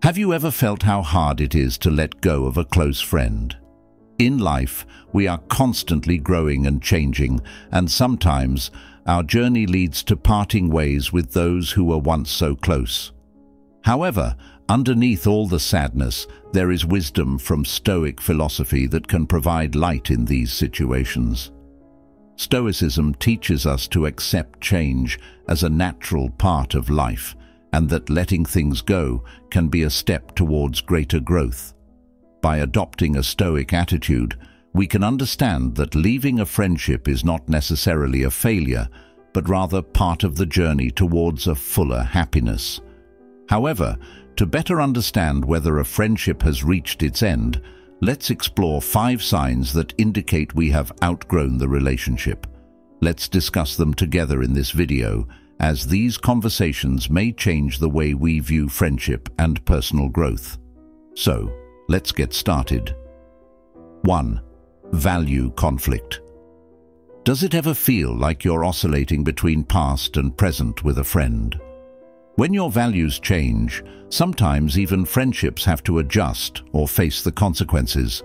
Have you ever felt how hard it is to let go of a close friend? In life, we are constantly growing and changing, and sometimes our journey leads to parting ways with those who were once so close. However, underneath all the sadness, there is wisdom from Stoic philosophy that can provide light in these situations. Stoicism teaches us to accept change as a natural part of life, and that letting things go can be a step towards greater growth. By adopting a Stoic attitude, we can understand that leaving a friendship is not necessarily a failure, but rather part of the journey towards a fuller happiness. However, to better understand whether a friendship has reached its end, let's explore 5 signs that indicate we have outgrown the relationship. Let's discuss them together in this video, as these conversations may change the way we view friendship and personal growth. So, let's get started. 1. Value conflict. Does it ever feel like you're oscillating between past and present with a friend? When your values change, sometimes even friendships have to adjust or face the consequences.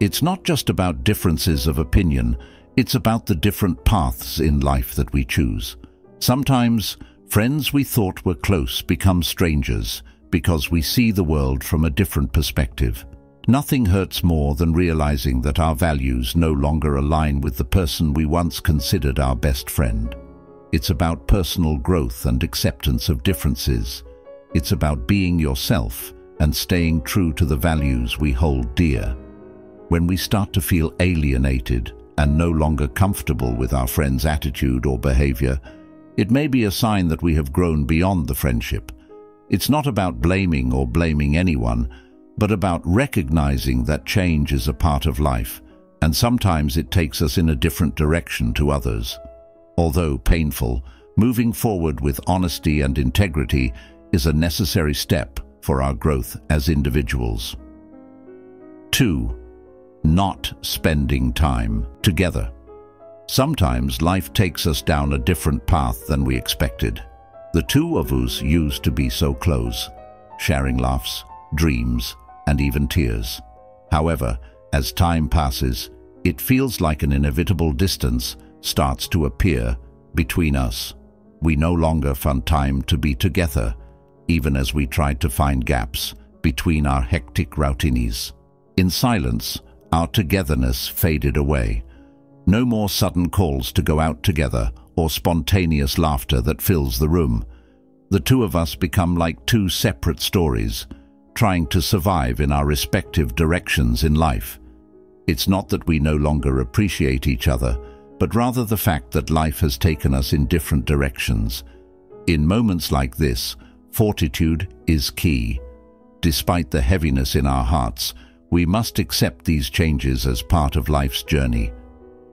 It's not just about differences of opinion, it's about the different paths in life that we choose. Sometimes, friends we thought were close become strangers because we see the world from a different perspective. Nothing hurts more than realizing that our values no longer align with the person we once considered our best friend. It's about personal growth and acceptance of differences. It's about being yourself and staying true to the values we hold dear. When we start to feel alienated and no longer comfortable with our friend's attitude or behavior, it may be a sign that we have grown beyond the friendship. It's not about blaming anyone, but about recognizing that change is a part of life, and sometimes it takes us in a different direction to others. Although painful, moving forward with honesty and integrity is a necessary step for our growth as individuals. 2. Not spending time together. Sometimes life takes us down a different path than we expected. The two of us used to be so close, sharing laughs, dreams, and even tears. However, as time passes, it feels like an inevitable distance starts to appear between us. We no longer find time to be together, even as we tried to find gaps between our hectic routines. In silence, our togetherness faded away. No more sudden calls to go out together or spontaneous laughter that fills the room. The two of us become like 2 separate stories, trying to survive in our respective directions in life. It's not that we no longer appreciate each other, but rather the fact that life has taken us in different directions. In moments like this, fortitude is key. Despite the heaviness in our hearts, we must accept these changes as part of life's journey.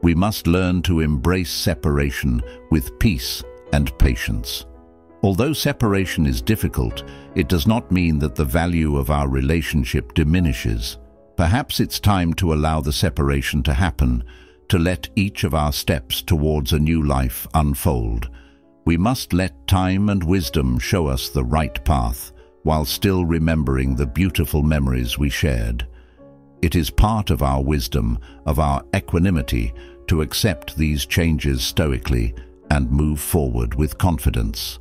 We must learn to embrace separation with peace and patience. Although separation is difficult, it does not mean that the value of our relationship diminishes. Perhaps it's time to allow the separation to happen, to let each of our steps towards a new life unfold. We must let time and wisdom show us the right path, while still remembering the beautiful memories we shared. It is part of our wisdom, of our equanimity, to accept these changes stoically and move forward with confidence.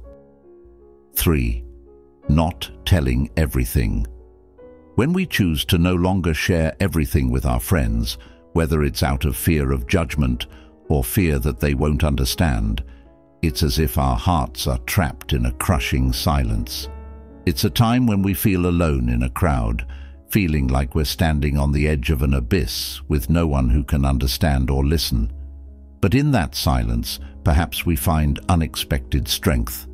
3. Not telling everything. When we choose to no longer share everything with our friends, whether it's out of fear of judgment or fear that they won't understand, it's as if our hearts are trapped in a crushing silence. It's a time when we feel alone in a crowd, feeling like we're standing on the edge of an abyss with no one who can understand or listen. But in that silence, perhaps we find unexpected strength.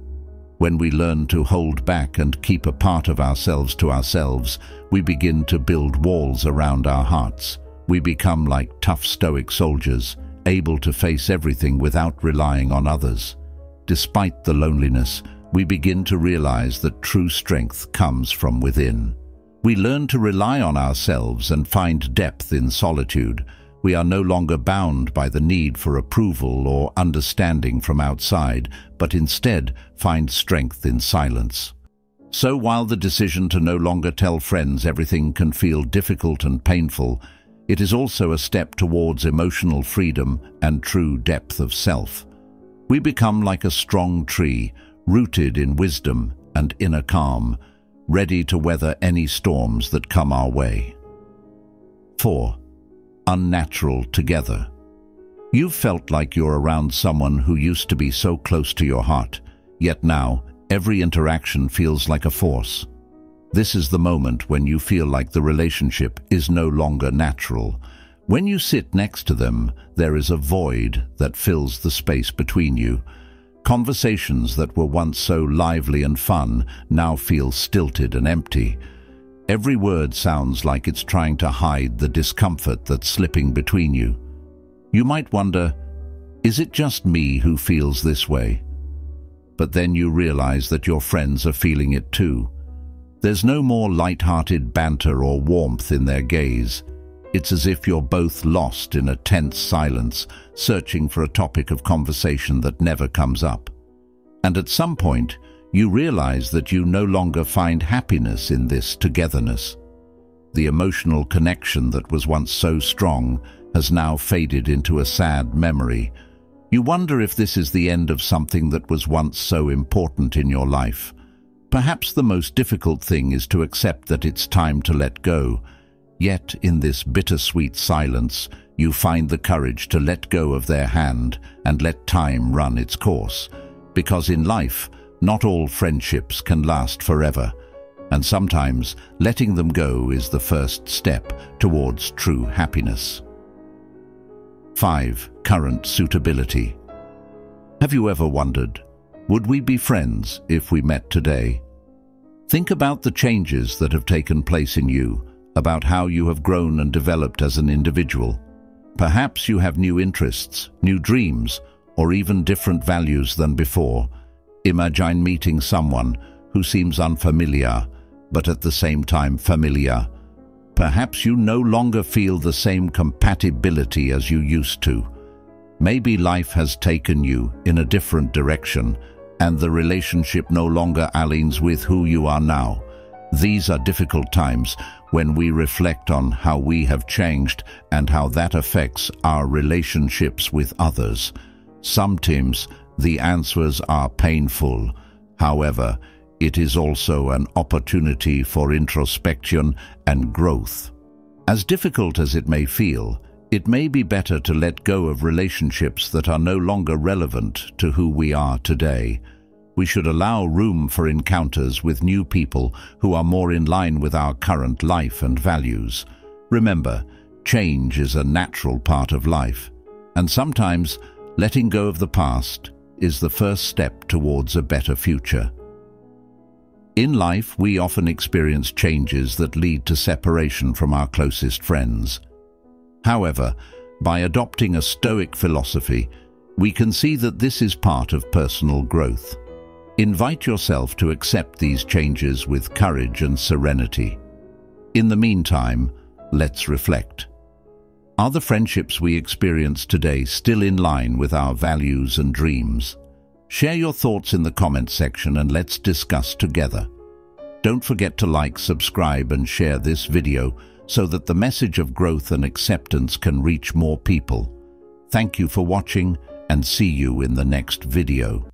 When we learn to hold back and keep a part of ourselves to ourselves, we begin to build walls around our hearts. We become like tough Stoic soldiers, able to face everything without relying on others. Despite the loneliness, we begin to realize that true strength comes from within. We learn to rely on ourselves and find depth in solitude. We are no longer bound by the need for approval or understanding from outside, but instead find strength in silence. So while the decision to no longer tell friends everything can feel difficult and painful, it is also a step towards emotional freedom and true depth of self. We become like a strong tree, rooted in wisdom and inner calm, ready to weather any storms that come our way. 4. Unnatural Together. You've felt like you're around someone who used to be so close to your heart, yet now every interaction feels like a force. This is the moment when you feel like the relationship is no longer natural. When you sit next to them, there is a void that fills the space between you. Conversations that were once so lively and fun now feel stilted and empty. Every word sounds like it's trying to hide the discomfort that's slipping between you. You might wonder, is it just me who feels this way? But then you realize that your friends are feeling it too. There's no more light-hearted banter or warmth in their gaze. It's as if you're both lost in a tense silence, searching for a topic of conversation that never comes up. And at some point, you realize that you no longer find happiness in this togetherness. The emotional connection that was once so strong has now faded into a sad memory. You wonder if this is the end of something that was once so important in your life. Perhaps the most difficult thing is to accept that it's time to let go. Yet, in this bittersweet silence, you find the courage to let go of their hand and let time run its course. Because in life, not all friendships can last forever, and sometimes letting them go is the first step towards true happiness. 5. Current suitability. Have you ever wondered, would we be friends if we met today? Think about the changes that have taken place in you, about how you have grown and developed as an individual. Perhaps you have new interests, new dreams, or even different values than before. Imagine meeting someone who seems unfamiliar, but at the same time familiar. Perhaps you no longer feel the same compatibility as you used to. Maybe life has taken you in a different direction, and the relationship no longer aligns with who you are now. These are difficult times when we reflect on how we have changed and how that affects our relationships with others. Sometimes the answers are painful. However, it is also an opportunity for introspection and growth. As difficult as it may feel, it may be better to let go of relationships that are no longer relevant to who we are today. We should allow room for encounters with new people who are more in line with our current life and values. Remember, change is a natural part of life, and sometimes letting go of the past is the first step towards a better future. In life, we often experience changes that lead to separation from our closest friends. However, by adopting a Stoic philosophy, we can see that this is part of personal growth. Invite yourself to accept these changes with courage and serenity. In the meantime, let's reflect. Are the friendships we experience today still in line with our values and dreams? Share your thoughts in the comments section and let's discuss together. Don't forget to like, subscribe and share this video so that the message of growth and acceptance can reach more people. Thank you for watching and see you in the next video.